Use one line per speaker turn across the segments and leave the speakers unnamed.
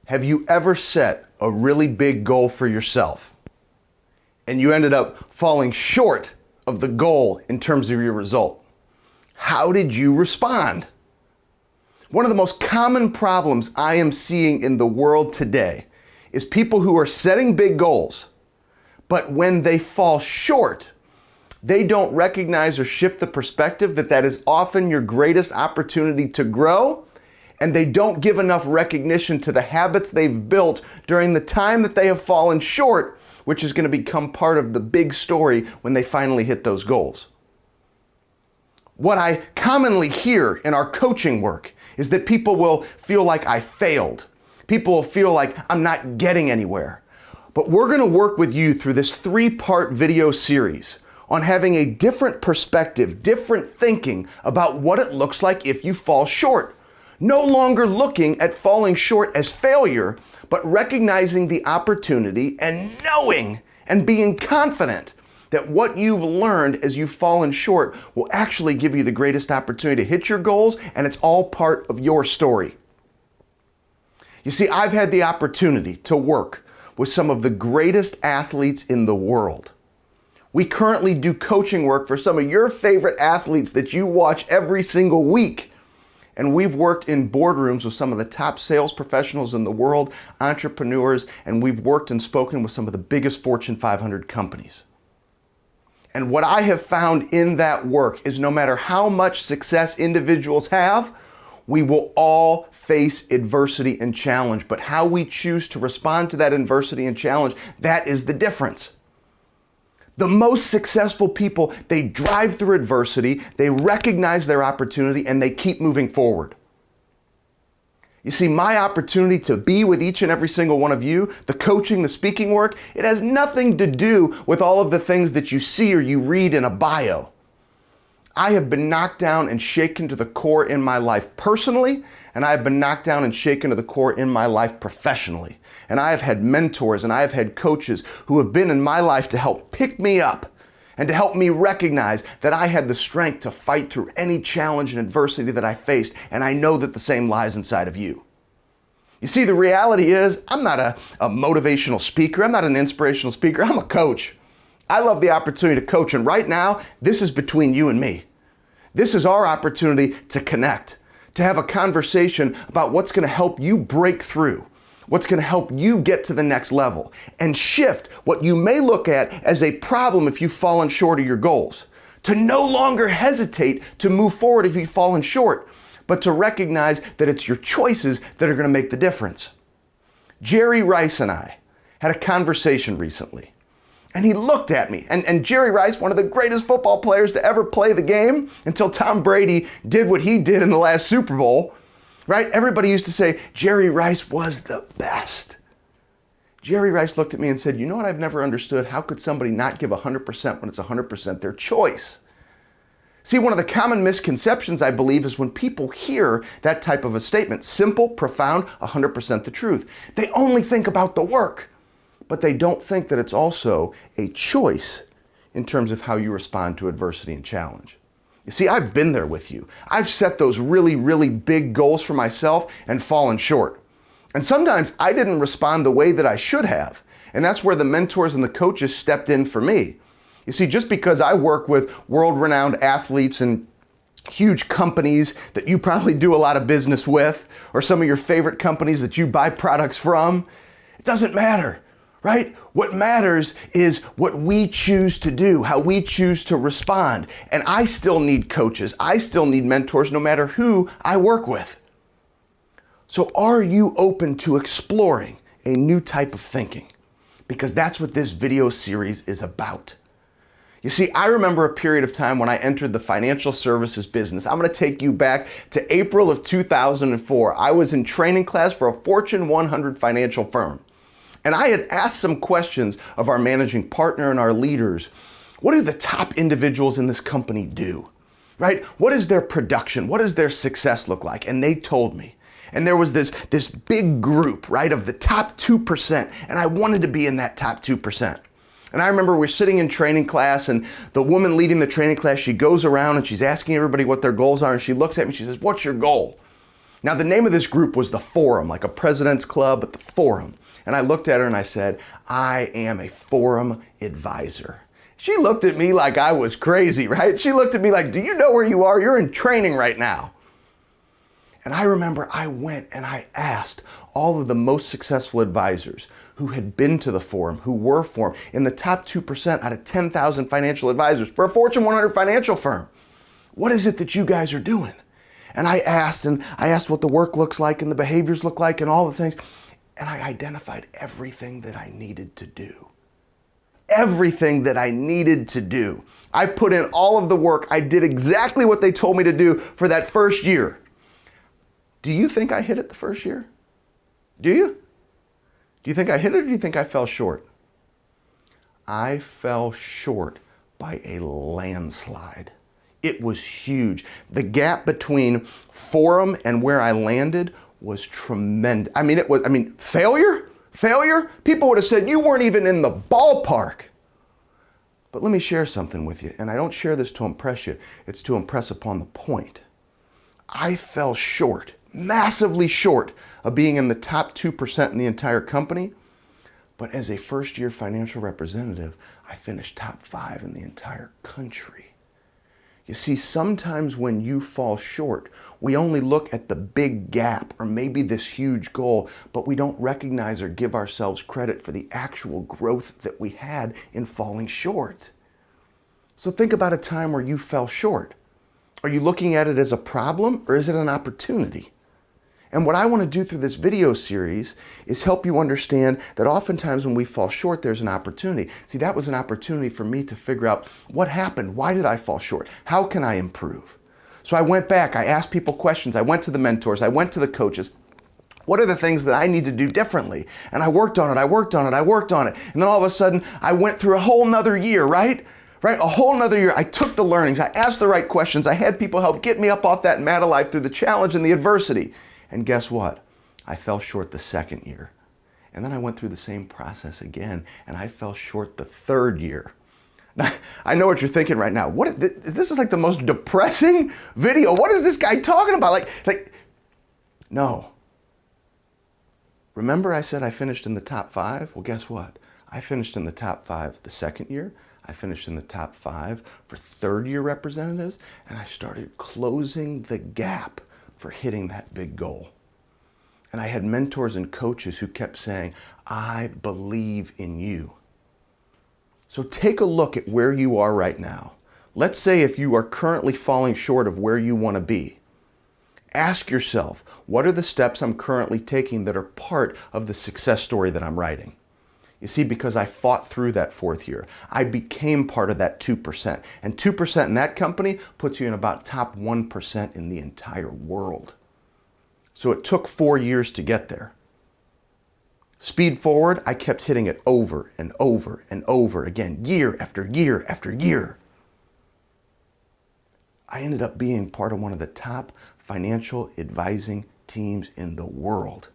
Have you ever set a really big goal for yourself and you ended up falling short of the goal in terms of your result? How did you respond? One of the most common problems I am seeing in the world today is people who are setting big goals, but when they fall short, they don't recognize or shift the perspective that that is often your greatest opportunity to grow, and they don't give enough recognition to the habits they've built during the time that they have fallen short, which is going to become part of the big story when they finally hit those goals. What I commonly hear in our coaching work is that people will feel like I failed. People will feel like I'm not getting anywhere. But we're going to work with you through this 3-part video series on having a different perspective, different thinking about what it looks like if you fall short. No longer looking at falling short as failure, but recognizing the opportunity and knowing and being confident that what you've learned as you've fallen short will actually give you the greatest opportunity to hit your goals, and it's all part of your story. You see, I've had the opportunity to work with some of the greatest athletes in the world. We currently do coaching work for some of your favorite athletes that you watch every single week. And we've worked in boardrooms with some of the top sales professionals in the world, entrepreneurs, and we've worked and spoken with some of the biggest Fortune 500 companies. And what I have found in that work is no matter how much success individuals have, we will all face adversity and challenge. But how we choose to respond to that adversity and challenge, that is the difference. The most successful people, they drive through adversity, they recognize their opportunity, and they keep moving forward. You see, my opportunity to be with each and every single one of you, the coaching, the speaking work, it has nothing to do with all of the things that you see or you read in a bio. I have been knocked down and shaken to the core in my life personally, and I have been knocked down and shaken to the core in my life professionally. And I have had mentors and I have had coaches who have been in my life to help pick me up and to help me recognize that I had the strength to fight through any challenge and adversity that I faced, and I know that the same lies inside of you. You see, the reality is, I'm not a motivational speaker, I'm not an inspirational speaker, I'm a coach. I love the opportunity to coach, and right now, this is between you and me. This is our opportunity to connect, to have a conversation about what's going to help you break through, what's going to help you get to the next level, and shift what you may look at as a problem if you've fallen short of your goals, to no longer hesitate to move forward if you've fallen short, but to recognize that it's your choices that are going to make the difference. Jerry Rice and I had a conversation recently. And he looked at me, and Jerry Rice, one of the greatest football players to ever play the game until Tom Brady did what he did in the last Super Bowl, right? Everybody used to say, Jerry Rice was the best. Jerry Rice looked at me and said, you know what I've never understood? How could somebody not give 100% when it's 100% their choice? See, one of the common misconceptions, I believe, is when people hear that type of a statement, simple, profound, 100% the truth, they only think about the work. But they don't think that it's also a choice in terms of how you respond to adversity and challenge. You see, I've been there with you. I've set those really, really big goals for myself and fallen short. And sometimes I didn't respond the way that I should have. And that's where the mentors and the coaches stepped in for me. You see, just because I work with world-renowned athletes and huge companies that you probably do a lot of business with, or some of your favorite companies that you buy products from, it doesn't matter. Right? What matters is what we choose to do, how we choose to respond. And I still need coaches. I still need mentors no matter who I work with. So are you open to exploring a new type of thinking? Because that's what this video series is about. You see, I remember a period of time when I entered the financial services business. I'm going to take you back to April of 2004. I was in training class for a Fortune 100 financial firm. And I had asked some questions of our managing partner and our leaders. What do the top individuals in this company do? Right? What is their production? What does their success look like? And they told me. And there was this big group, right, of the top 2%. And I wanted to be in that top 2%. And I remember we're sitting in training class, and the woman leading the training class, she goes around and she's asking everybody what their goals are. And she looks at me, she says, what's your goal? Now, the name of this group was the Forum, like a president's club, but the Forum. And I looked at her and I said, I am a Forum advisor. She looked at me like I was crazy, right? She looked at me like, do you know where you are? You're in training right now. And I remember I went and I asked all of the most successful advisors who had been to the Forum, who were Forum, in the top 2% out of 10,000 financial advisors for a Fortune 100 financial firm. What is it that you guys are doing? And I asked what the work looks like and the behaviors look like and all the things. And I identified everything that I needed to do. Everything that I needed to do. I put in all of the work. I did exactly what they told me to do for that first year. Do you think I hit it the first year? Do you? Do you think I hit it or do you think I fell short? I fell short by a landslide. It was huge. The gap between Forum and where I landed was tremendous. Failure? Failure? People would have said you weren't even in the ballpark. But let me share something with you, and I don't share this to impress you, it's to impress upon the point. I fell short, massively short, of being in the top 2% in the entire company, but as a first-year financial representative, I finished top 5 in the entire country. You see, sometimes when you fall short, we only look at the big gap or maybe this huge goal, but we don't recognize or give ourselves credit for the actual growth that we had in falling short. So think about a time where you fell short. Are you looking at it as a problem or is it an opportunity? And what I want to do through this video series is help you understand that oftentimes when we fall short, there's an opportunity. See, that was an opportunity for me to figure out what happened. Why did I fall short? How can I improve? So I went back, I asked people questions, I went to the mentors, I went to the coaches. What are the things that I need to do differently? And I worked on it, I worked on it, I worked on it. And then all of a sudden, I went through a whole nother year, right? A whole nother year. I took the learnings, I asked the right questions, I had people help get me up off that mat of life through the challenge and the adversity. And guess what? I fell short the second year. And then I went through the same process again, and I fell short the third year. Now, I know what you're thinking right now. This is like the most depressing video. What is this guy talking about? No. Remember I said I finished in the top 5? Well, guess what? I finished in the top 5 the second year. I finished in the top 5 for third-year representatives, and I started closing the gap for hitting that big goal. And I had mentors and coaches who kept saying, I believe in you. So take a look at where you are right now. Let's say if you are currently falling short of where you want to be. Ask yourself, what are the steps I'm currently taking that are part of the success story that I'm writing? You see, because I fought through that fourth year, I became part of that 2%. And 2% in that company puts you in about top 1% in the entire world. So it took 4 years to get there. Speed forward, I kept hitting it over and over and over again, year after year after year. I ended up being part of one of the top financial advising teams in the world,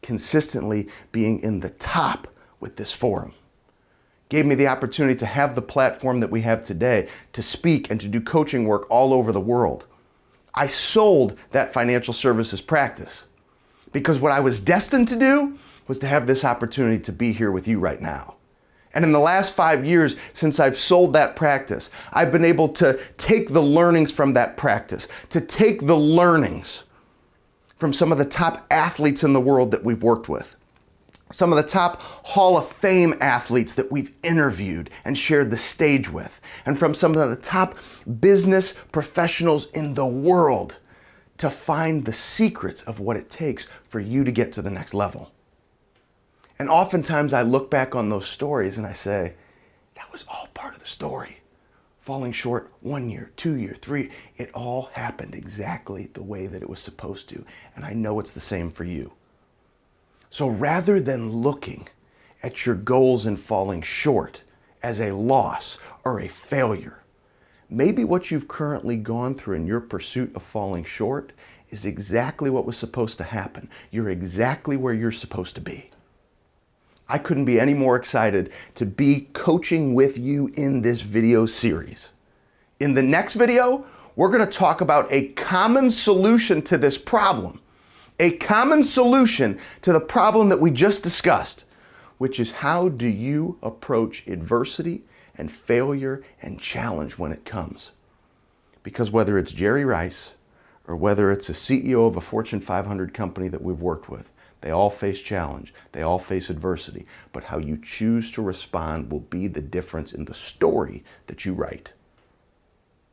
consistently being in the top with this forum. Gave me the opportunity to have the platform that we have today, to speak and to do coaching work all over the world. I sold that financial services practice because what I was destined to do was to have this opportunity to be here with you right now. And in the last 5 years, since I've sold that practice, I've been able to take the learnings from that practice, to take the learnings from some of the top athletes in the world that we've worked with, some of the top Hall of Fame athletes that we've interviewed and shared the stage with, and from some of the top business professionals in the world to find the secrets of what it takes for you to get to the next level. And oftentimes I look back on those stories and I say, that was all part of the story. Falling short 1 year, 2 year, 3, it all happened exactly the way that it was supposed to. And I know it's the same for you. So rather than looking at your goals and falling short as a loss or a failure, maybe what you've currently gone through in your pursuit of falling short is exactly what was supposed to happen. You're exactly where you're supposed to be. I couldn't be any more excited to be coaching with you in this video series. In the next video, we're going to talk about a common solution to this problem. a common solution to the problem that we just discussed, which is how do you approach adversity and failure and challenge when it comes? Because whether it's Jerry Rice or whether it's a CEO of a Fortune 500 company that we've worked with, they all face challenge, they all face adversity, but how you choose to respond will be the difference in the story that you write.